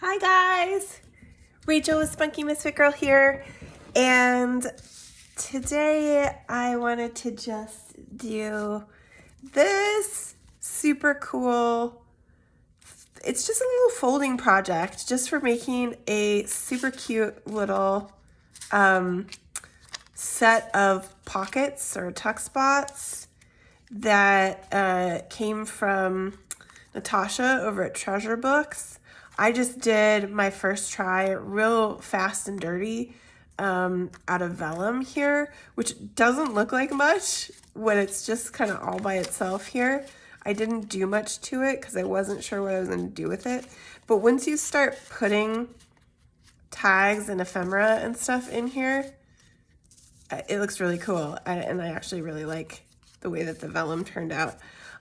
Hi guys, Rachel with Spunky Misfit Girl here, and today I wanted to just do this super cool, it's just a little folding project just for making a super cute little set of pockets or tuck spots that came from Natasha over at Treasure Books. I just did my first try real fast and dirty out of vellum here, which doesn't look like much when it's just kind of all by itself here. I didn't do much to it because I wasn't sure what I was going to do with it. But once you start putting tags and ephemera and stuff in here, it looks really cool. And I actually really like the way that the vellum turned out.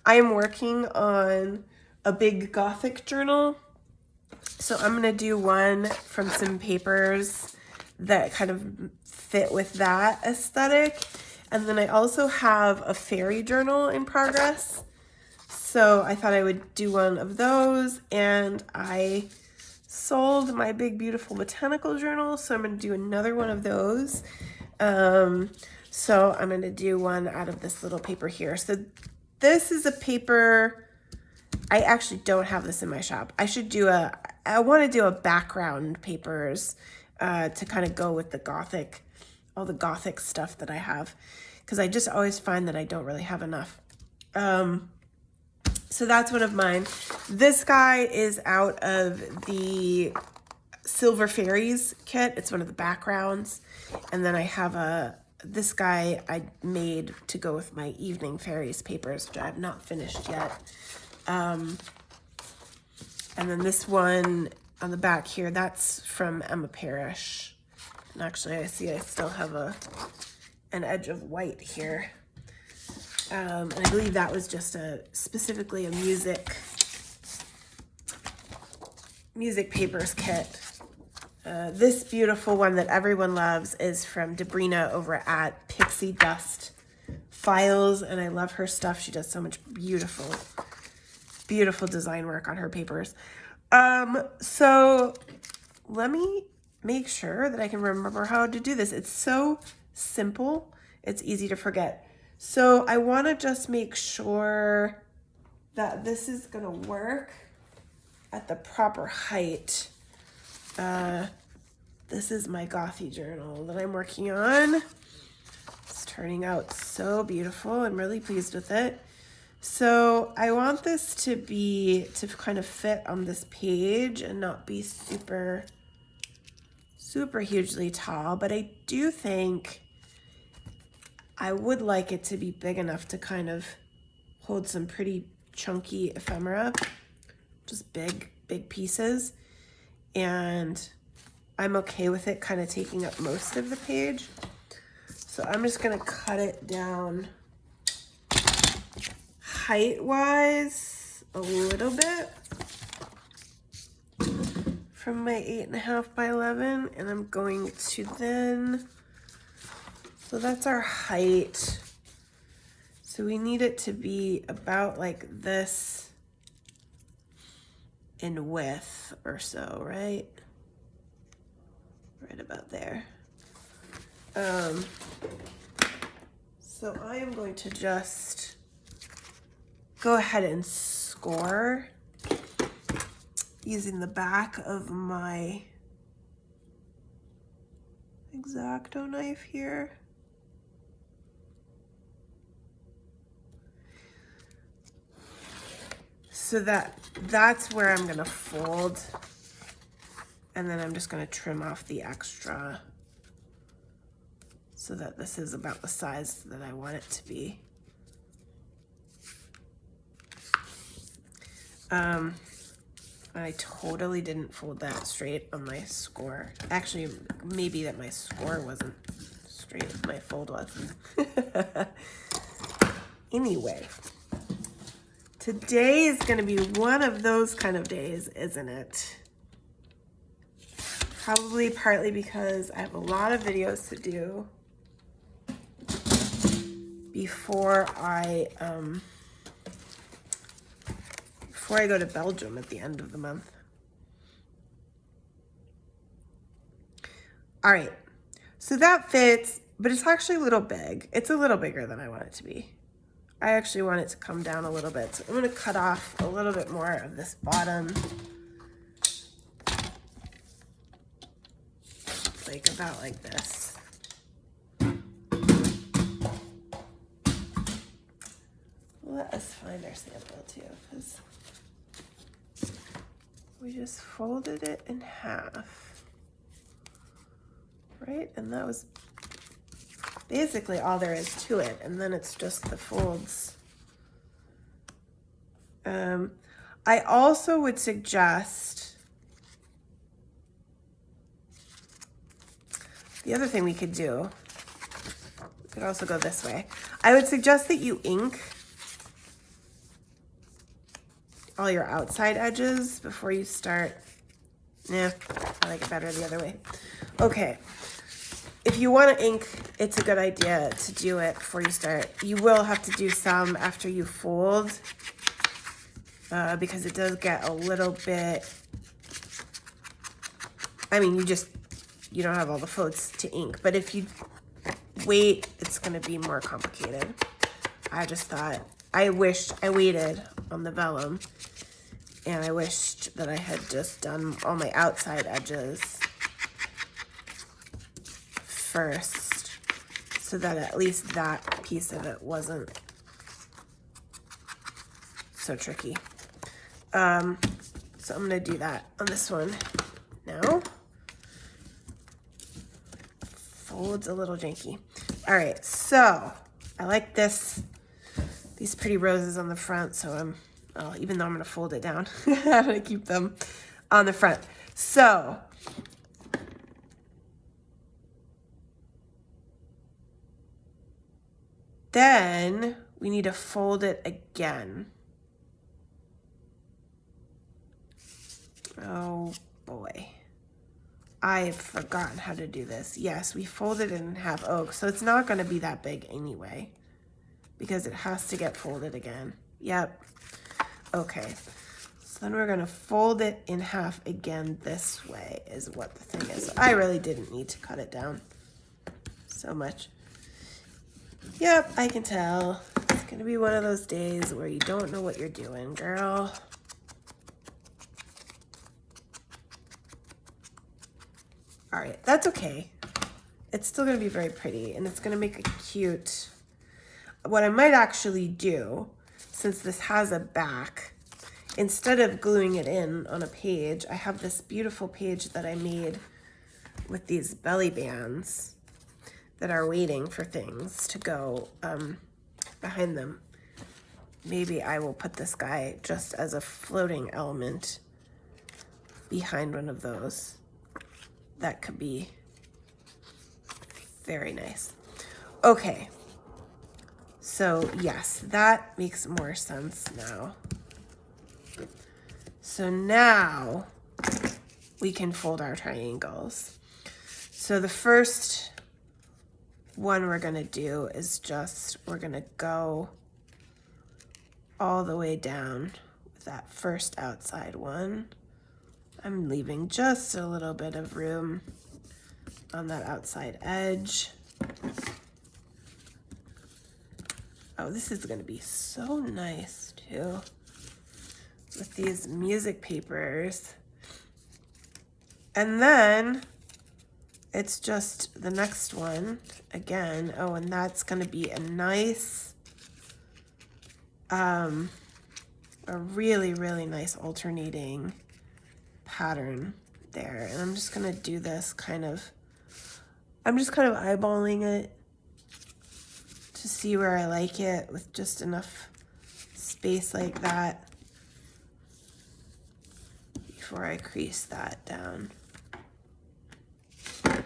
I am working on a big Gothic journal. So I'm going to do one from some papers that kind of fit with that aesthetic. And then I also have a fairy journal in progress. So I thought I would do one of those. And I sold my big, beautiful botanical journal. So I'm going to do another one of those. So I'm going to do one out of this little paper here. So this is a paper. I actually don't have this in my shop. I want to do a background papers to kind of go with the Gothic, all the Gothic stuff that I have, because I just always find that I don't really have enough. So that's one of mine. This guy is out of the Silver Fairies kit. It's one of the backgrounds. And then I have this guy I made to go with my Evening Fairies papers, which I have not finished yet. And then this one on the back here, that's from Emma Parrish. And actually I see I still have an edge of white here. And I believe that was just specifically a music papers kit. This beautiful one that everyone loves is from Debrina over at Pixie Dust Files, and I love her stuff. She does so much beautiful design work on her papers. So let me make sure that I can remember how to do this. It's so simple, it's easy to forget. So I want to just make sure that this is going to work at the proper height. This is my Gothy journal that I'm working on. It's turning out so beautiful. I'm really pleased with it. So I want this to kind of fit on this page and not be super hugely tall, but I do think I would like it to be big enough to kind of hold some pretty chunky ephemera, just big pieces. And I'm okay with it kind of taking up most of the page. So I'm just gonna cut it down height-wise a little bit from my 8.5 by 11, and I'm going to then, so that's our height. So we need it to be about like this in width or so, right? Right about there. So I am going to just go ahead and score using the back of my X-Acto knife here. So that's where I'm gonna fold, and then I'm just gonna trim off the extra so that this is about the size that I want it to be. I totally didn't fold that straight on my score. Actually, maybe that my score wasn't straight, my fold was. Anyway, today is gonna be one of those kind of days, isn't it? Probably partly because I have a lot of videos to do before I go to Belgium at the end of the month. All right, so that fits, but it's actually a little big. It's a little bigger than I want it to be. I actually want it to come down a little bit. So I'm gonna cut off a little bit more of this bottom. Like about like this. Let us find our sample too, because we just folded it in half, right? And that was basically all there is to it. And then it's just the folds. I also would suggest, the other thing we could do, we could also go this way. I would suggest that you ink all your outside edges before you start. Yeah, I like it better the other way. Okay, if you want to ink, it's a good idea to do it before you start. You will have to do some after you fold because it does get a little bit, I mean, you don't have all the folds to ink, but if you wait, it's going to be more complicated. I just thought, I wished I waited on the vellum, and I wished that I had just done all my outside edges first, so that at least that piece of it wasn't so tricky. So I'm gonna do that on this one now. Folds a little janky. All right, so I like these pretty roses on the front, so even though I'm gonna fold it down, I'm gonna keep them on the front. So then we need to fold it again. Oh boy, I've forgotten how to do this. Yes, we folded it in half. Oh, so it's not gonna be that big anyway, because it has to get folded again. Yep. Okay, so then we're gonna fold it in half again this way is what the thing is. I really didn't need to cut it down so much. Yep, I can tell. It's gonna be one of those days where you don't know what you're doing, girl. All right, that's okay. It's still gonna be very pretty, and it's gonna make a cute, what I might actually do, since this has a back, instead of gluing it in on a page, I have this beautiful page that I made with these belly bands that are waiting for things to go behind them. Maybe I will put this guy just as a floating element behind one of those. That could be very nice. Okay. So yes, that makes more sense now. So now we can fold our triangles. So the first one we're gonna do is we're gonna go all the way down with that first outside one. I'm leaving just a little bit of room on that outside edge. Oh, this is gonna be so nice too with these music papers. And then it's just the next one again. Oh, and that's gonna be a nice, a really, really nice alternating pattern there. And I'm just gonna do this I'm just kind of eyeballing it to see where I like it with just enough space like that before I crease that down.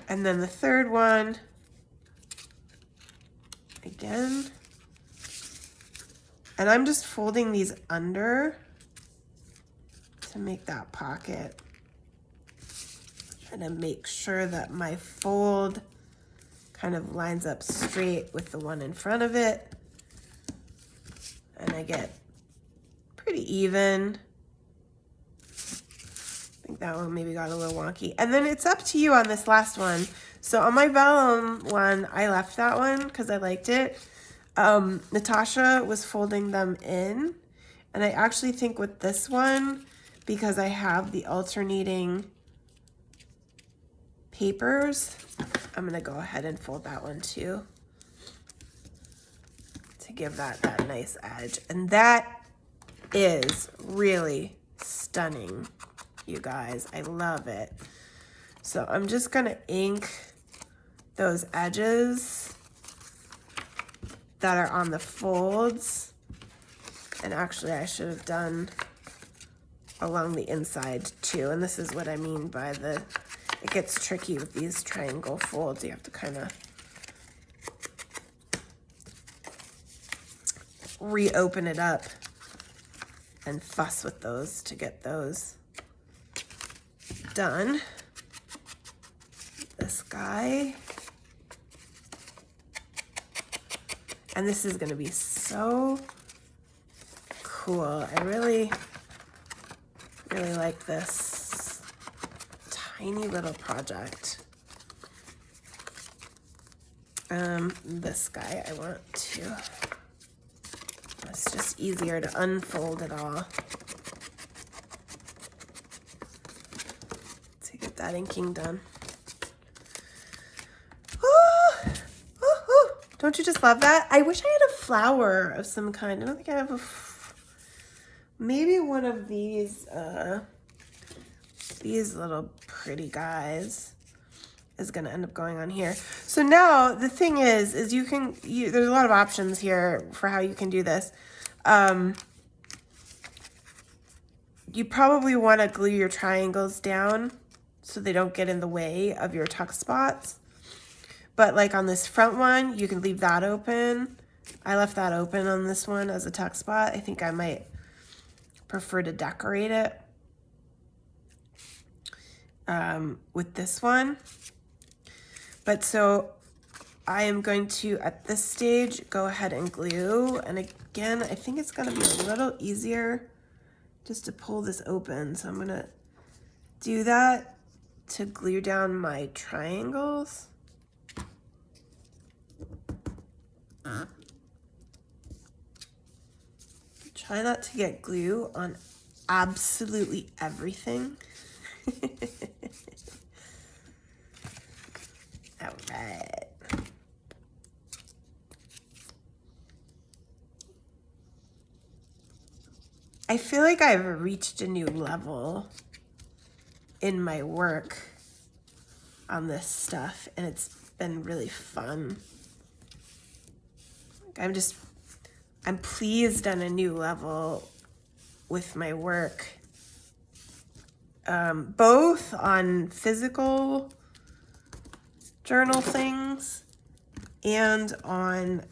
And then the third one, again, and I'm just folding these under to make that pocket and to make sure that my fold kind of lines up straight with the one in front of it. And I get pretty even. I think that one maybe got a little wonky. And then it's up to you on this last one. So on my vellum one, I left that one because I liked it. Natasha was folding them in. And I actually think with this one, because I have the alternating papers, I'm going to go ahead and fold that one too, to give that nice edge. And that is really stunning, you guys. I love it. So I'm just going to ink those edges that are on the folds. And actually I should have done along the inside too. And this is what I mean by it gets tricky with these triangle folds. You have to kind of reopen it up and fuss with those to get those done. This guy. And this is going to be so cool. I really like this tiny little project. This guy I want to, it's just easier to unfold it all to get that inking done. Don't you just love that? I wish I had a flower of some kind. I don't think I have maybe one of these little pretty guys is gonna end up going on here. So now the thing is there's a lot of options here for how you can do this. You probably wanna glue your triangles down so they don't get in the way of your tuck spots. But like on this front one, you can leave that open. I left that open on this one as a tuck spot. I think I might prefer to decorate it with this one. But so I am going to, at this stage, go ahead and glue. And again, I think it's gonna be a little easier just to pull this open. So I'm gonna do that to glue down my triangles. Try not to get glue on absolutely everything. All right. I feel like I've reached a new level in my work on this stuff, and it's been really fun. I'm pleased on a new level with my work, both on physical journal things and on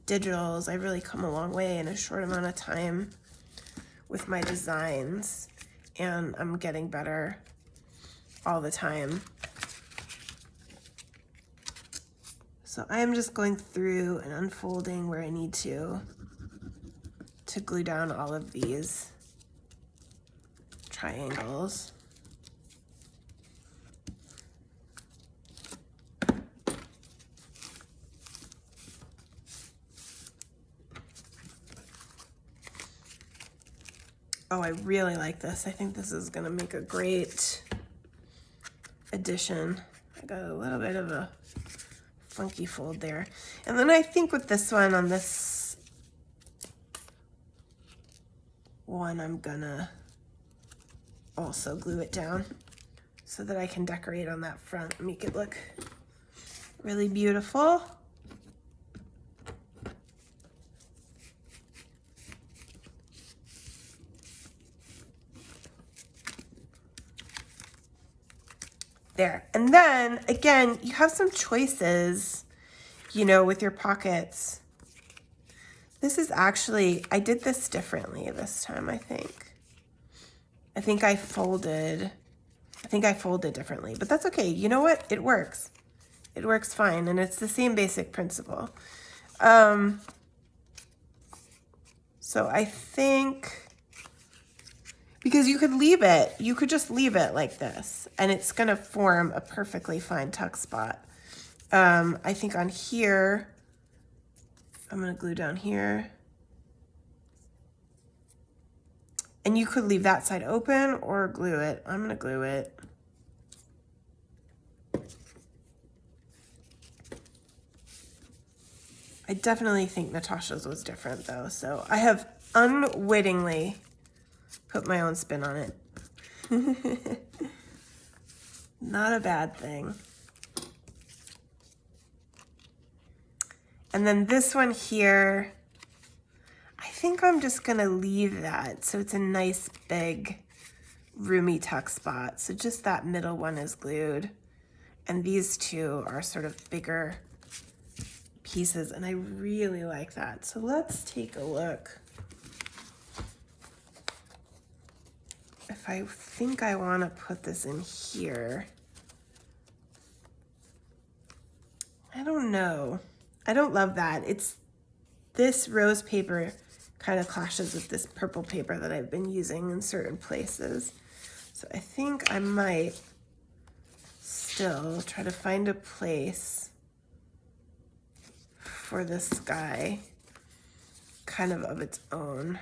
digitals. I've really come a long way in a short amount of time with my designs, and I'm getting better all the time. So I am just going through and unfolding where I need to glue down all of these triangles. Oh, I really like this. I think this is gonna make a great addition. I got a little bit of a funky fold there. And then I think with this one, on this one, I'm gonna also glue it down so that I can decorate on that front and make it look really beautiful. There. And then again, you have some choices, you know, with your pockets. This is actually, I did this differently this time, I think. I think I folded differently, but that's okay. You know what? It works. It works fine, and it's the same basic principle. So I think Because you could leave it, you could just leave it like this and it's gonna form a perfectly fine tuck spot. I think on here, I'm gonna glue down here. And you could leave that side open or glue it. I'm gonna glue it. I definitely think Natasha's was different though, so I have unwittingly put my own spin on it. Not a bad thing. And then this one here, I think I'm just gonna leave that so it's a nice big roomy tuck spot. So just that middle one is glued. And these two are sort of bigger pieces and I really like that. So let's take a look. If I think I want to put this in here, I don't know. I don't love that. It's this rose paper kind of clashes with this purple paper that I've been using in certain places. So I think I might still try to find a place for this guy kind of its own.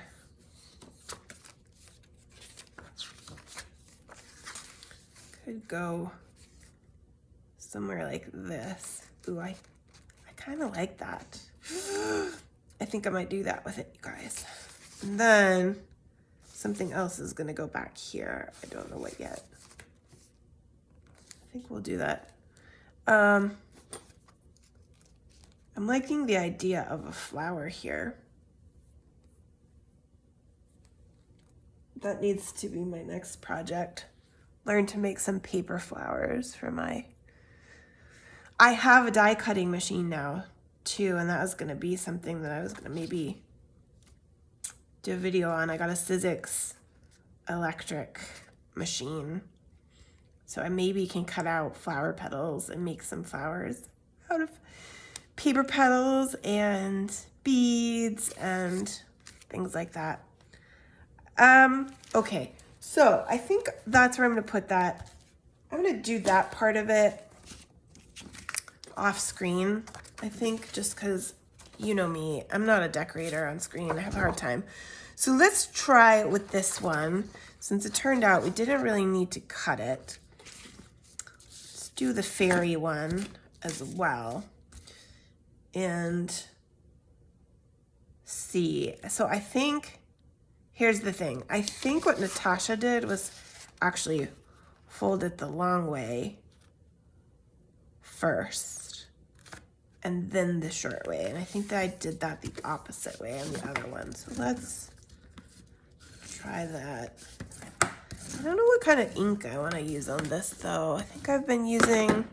Could go somewhere like this. Ooh, I kind of like that. I think I might do that with it, you guys. And then something else is gonna go back here. I don't know what yet. I think we'll do that. I'm liking the idea of a flower here. That needs to be my next project. Learn to make some paper flowers for my... I have a die cutting machine now too, and that was gonna be something that I was gonna maybe do a video on. I got a Sizzix electric machine. So I maybe can cut out flower petals and make some flowers out of paper petals and beads and things like that. Okay, so I think that's where I'm gonna put that. I'm gonna do that part of it off screen, I think, just because you know me, I'm not a decorator on screen. I have a hard time. So let's try with this one. Since it turned out we didn't really need to cut it, let's do the fairy one as well. And see. So I think, here's the thing. I think what Natasha did was actually fold it the long way first and then the short way. And I think that I did that the opposite way on the other one. So let's try that. I don't know what kind of ink I want to use on this though. I think I've been using,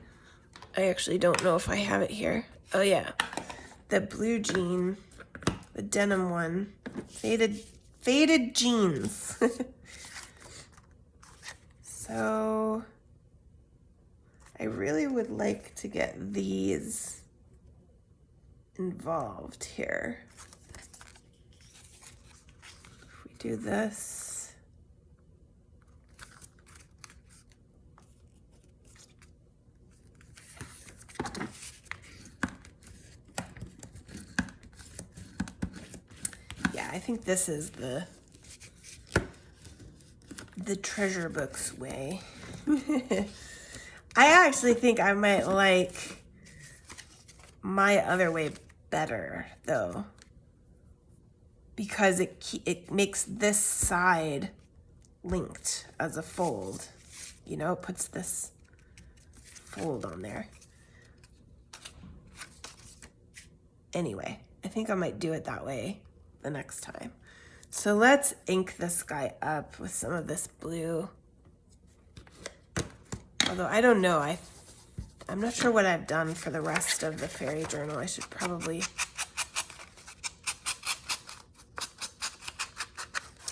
I actually don't know if I have it here. Oh yeah, the blue jean, the denim one, faded jeans. So I really would like to get these involved here. If we do this, yeah, I think this is the treasure books way. I actually think I might like my other way better though, because it makes this side linked as a fold. You know, it puts this fold on there. Anyway, I think I might do it that way the next time. So let's ink this guy up with some of this blue. Although I don't know, I'm not sure what I've done for the rest of the fairy journal. I should probably,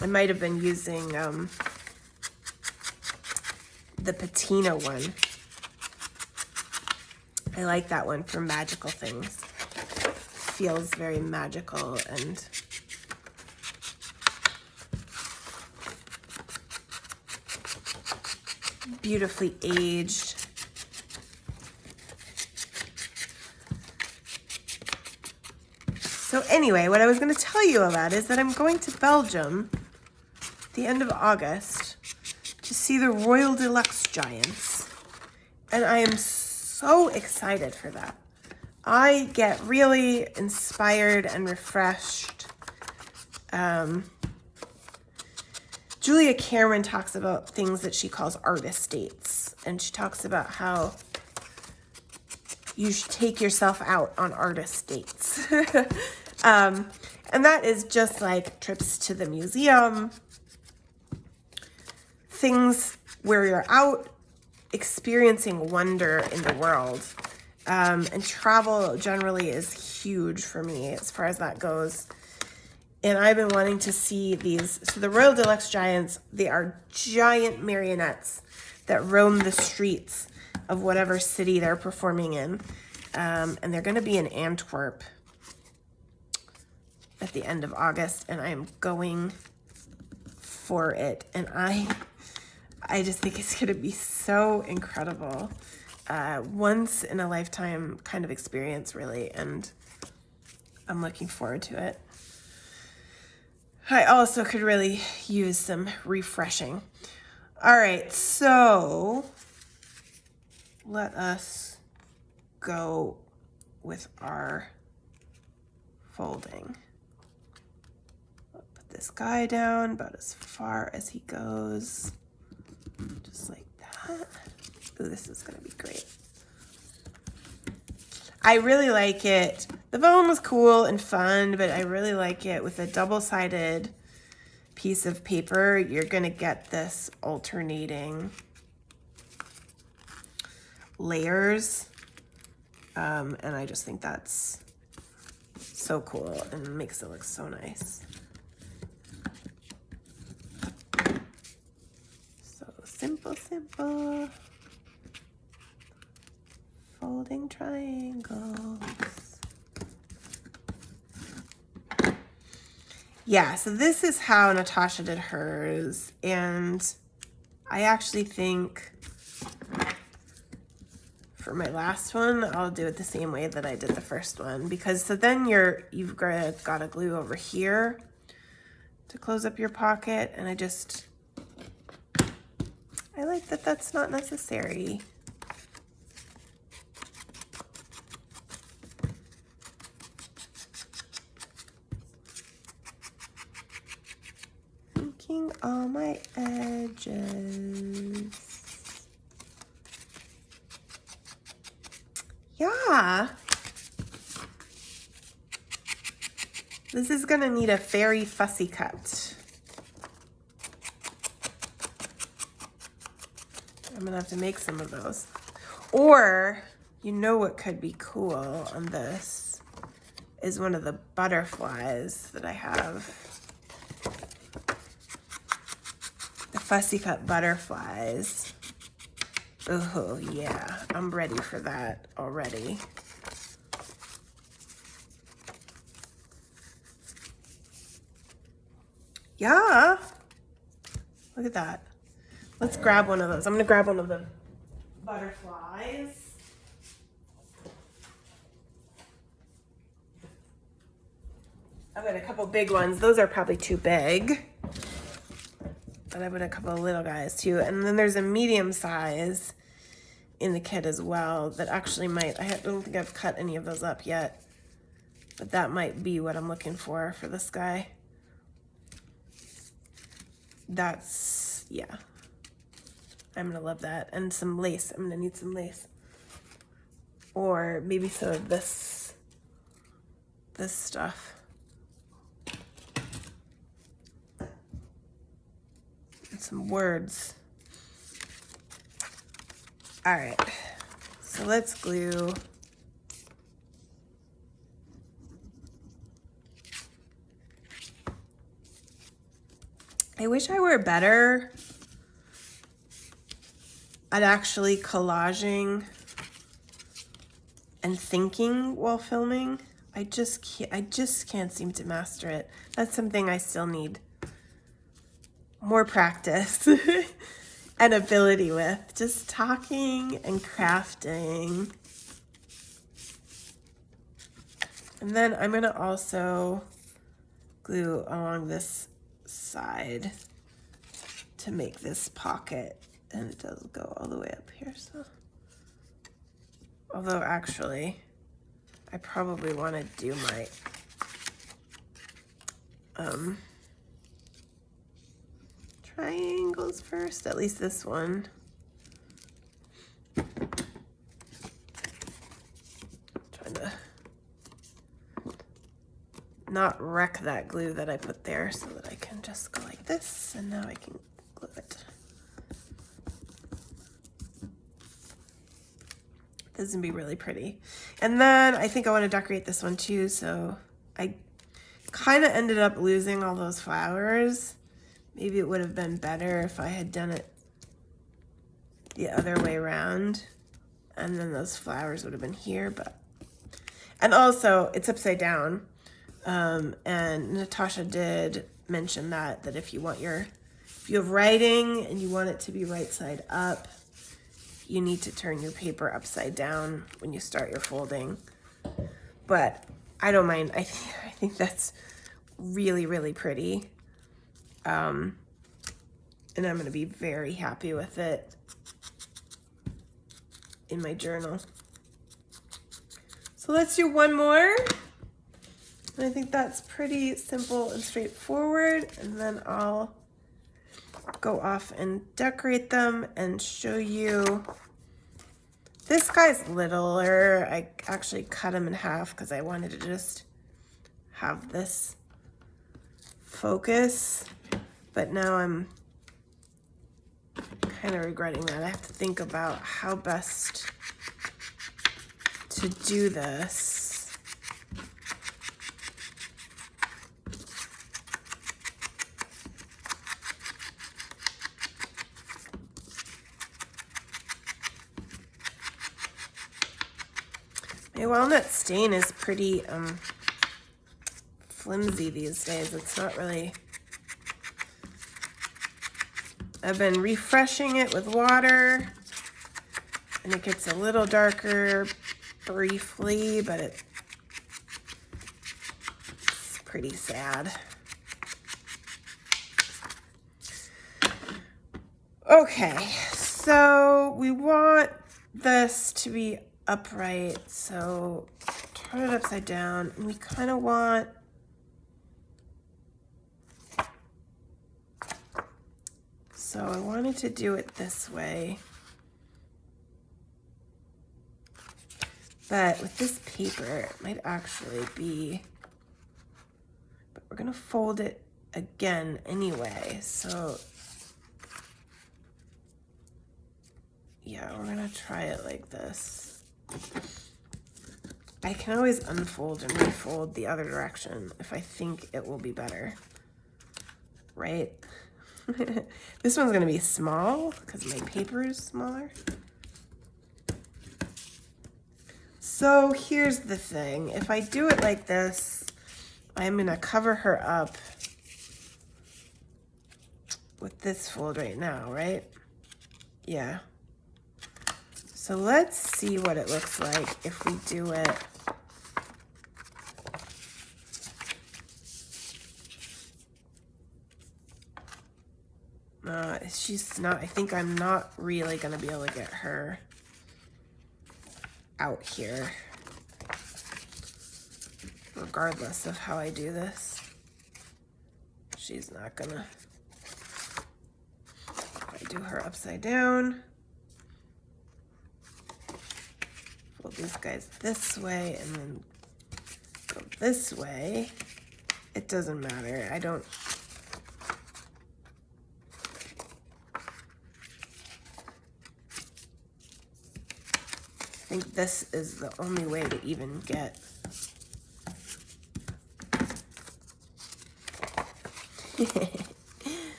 I might have been using the patina one. I like that one for magical things. Feels very magical and beautifully aged. So anyway, what I was going to tell you about is that I'm going to Belgium at the end of August to see the Royal Deluxe Giants. And I am so excited for that. I get really inspired and refreshed. Julia Cameron talks about things that she calls artist dates. And she talks about how you should take yourself out on artist dates. And that is just like trips to the museum, things where you're out experiencing wonder in the world. And travel generally is huge for me as far as that goes. And I've been wanting to see these. So the Royal Deluxe Giants, they are giant marionettes that roam the streets of whatever city they're performing in. And they're going to be in Antwerp at the end of August, and I am going for it. And I just think it's going to be so incredible. Once in a lifetime kind of experience, really, and I'm looking forward to it. I also could really use some refreshing. All right, so let us go with our folding. I'll put this guy down about as far as he goes, just like that. Ooh, this is gonna be great. I really like it. The bone was cool and fun, but I really like it with a double-sided piece of paper. You're gonna get this alternating layers. And I just think that's so cool and makes it look so nice. So simple, simple. Folding triangles. Yeah, so this is how Natasha did hers, and I actually think for my last one, I'll do it the same way that I did the first one, because so then you've got to glue over here to close up your pocket, and I like that that's not necessary. Inking all my edges. Yeah. This is gonna need a very fussy cut. I'm gonna have to make some of those. Or, you know what could be cool on this is one of the butterflies that I have. The fussy cut butterflies. Oh yeah, I'm ready for that already. Yeah, look at that. Let's grab one of those. I'm gonna grab one of the butterflies. I've got a couple big ones. Those are probably too big. But I've got a couple of little guys too. And then there's a medium size in the kit as well that actually might, I don't think I've cut any of those up yet, but that might be what I'm looking for this guy. That's, yeah. I'm gonna love that. And some lace, I'm gonna need some lace. Or maybe some of this stuff. And some words. All right, so let's glue. I wish I were better at actually collaging and thinking while filming. I just can't seem to master it. That's something I still need more practice. an ability with, just talking and crafting. And then I'm gonna also glue along this side to make this pocket, and it does go all the way up here, so. Although actually, I probably want to do my triangles first, at least this one. Trying to not wreck that glue that I put there so that I can just go like this, and now I can glue it. This is gonna be really pretty. And then I think I want to decorate this one too, so I kind of ended up losing all those flowers. Maybe it would have been better if I had done it the other way around, and then those flowers would have been here, but. And also, it's upside down, and Natasha did mention that if you want if you have writing and you want it to be right side up, you need to turn your paper upside down when you start your folding. But I don't mind. I think that's really, really pretty. And I'm going to be very happy with it in my journal. So let's do one more. And I think that's pretty simple and straightforward. And then I'll go off and decorate them and show you. This guy's littler. I actually cut him in half because I wanted to just have this focus, but now I'm kind of regretting that. I have to think about how best to do this. My walnut stain is pretty flimsy these days. It's not really. I've been refreshing it with water, and it gets a little darker briefly, but it's pretty sad. Okay, so we want this to be upright, so turn it upside down, and we kind of want so I wanted to do it this way, but with this paper it might actually be, but we're gonna fold it again anyway, so yeah, we're gonna try it like this. I can always unfold and refold the other direction if I think it will be better, right? This one's gonna be small because my paper is smaller. So here's the thing. If I do it like this, I'm gonna cover her up with this fold right now, right? Yeah. So let's see what it looks like if we do it. She's not, I think I'm not really gonna be able to get her out here, regardless of how I do this. She's not gonna, if I do her upside down, fold these guys this way and then go this way, it doesn't matter. I don't, I think this is the only way to even get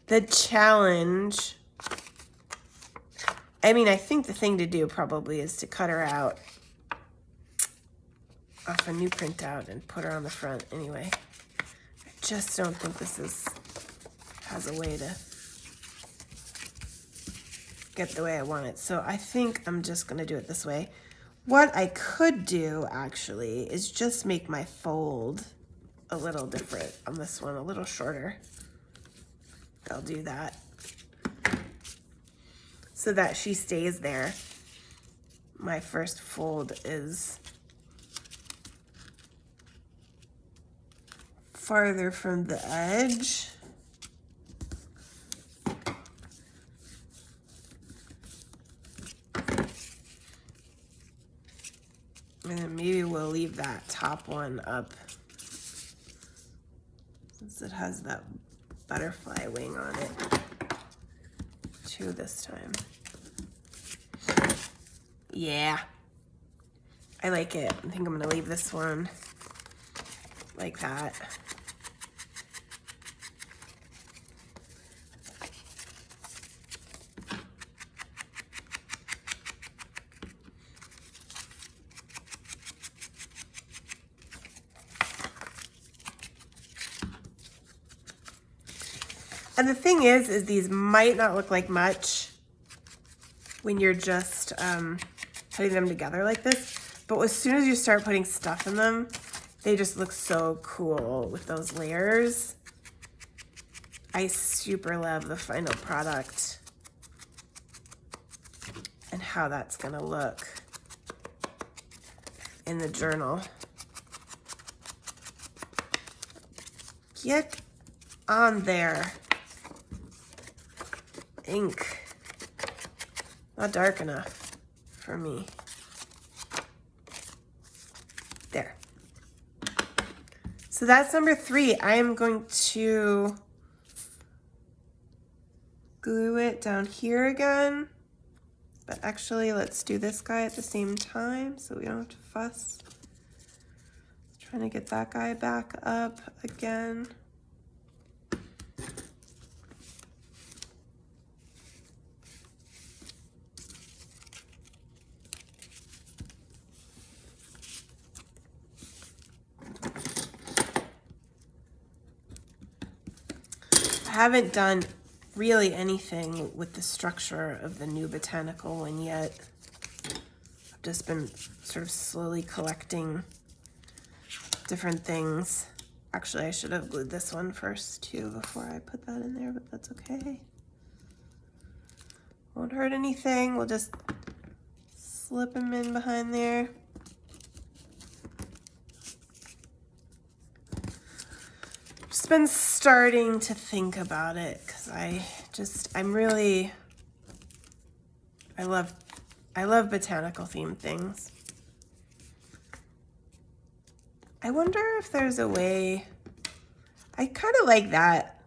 the challenge. I mean, I think the thing to do probably is to cut her out off a new printout and put her on the front anyway. I just don't think this has a way to get the way I want it. So I think I'm just gonna do it this way. What I could do actually is just make my fold a little different on this one, a little shorter. I'll do that so that she stays there. My first fold is farther from the edge. And then maybe we'll leave that top one up since it has that butterfly wing on it too this time. Yeah, I like it. I think I'm gonna leave this one like that. And the thing is these might not look like much when you're just putting them together like this, but as soon as you start putting stuff in them, they just look so cool with those layers. I super love the final product and how that's gonna look in the journal. Get on there. Ink. Not dark enough for me. There. So that's number 3. I am going to glue it down here again. But actually, let's do this guy at the same time so we don't have to fuss. Trying to get that guy back up again. I haven't done really anything with the structure of the new botanical one yet. I've just been sort of slowly collecting different things. Actually, I should have glued this one first too before I put that in there, but that's okay. Won't hurt anything. We'll just slip them in behind there. Just been starting to think about it because I love botanical themed things. I wonder if there's a way, I kind of like that.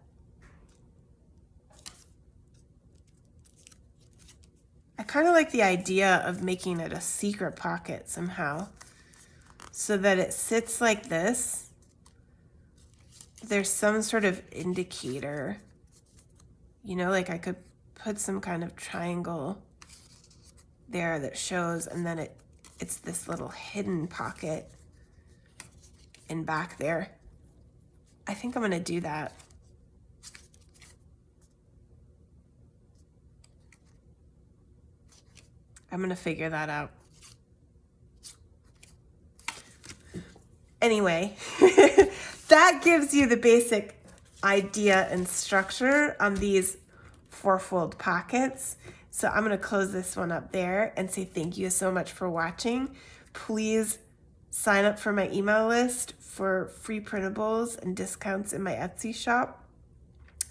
I kind of like the idea of making it a secret pocket somehow so that it sits like this. There's some sort of indicator, you know, like I could put some kind of triangle there that shows, and then it's this little hidden pocket in back there. I think I'm gonna do that. I'm gonna figure that out. Anyway, that gives you the basic idea and structure on these 4-fold pockets. So I'm gonna close this one up there and say thank you so much for watching. Please sign up for my email list for free printables and discounts in my Etsy shop.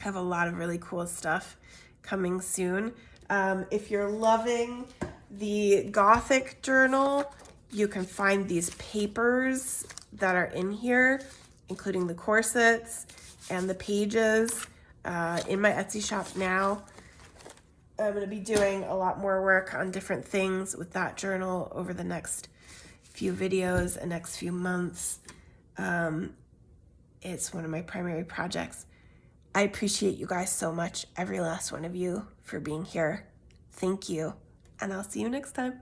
I have a lot of really cool stuff coming soon. If you're loving the Gothic journal, you can find these papers that are in here, including the corsets and the pages in my Etsy shop now. I'm going to be doing a lot more work on different things with that journal over the next few videos and next few months. It's one of my primary projects. I appreciate you guys so much, every last one of you, for being here. Thank you, and I'll see you next time.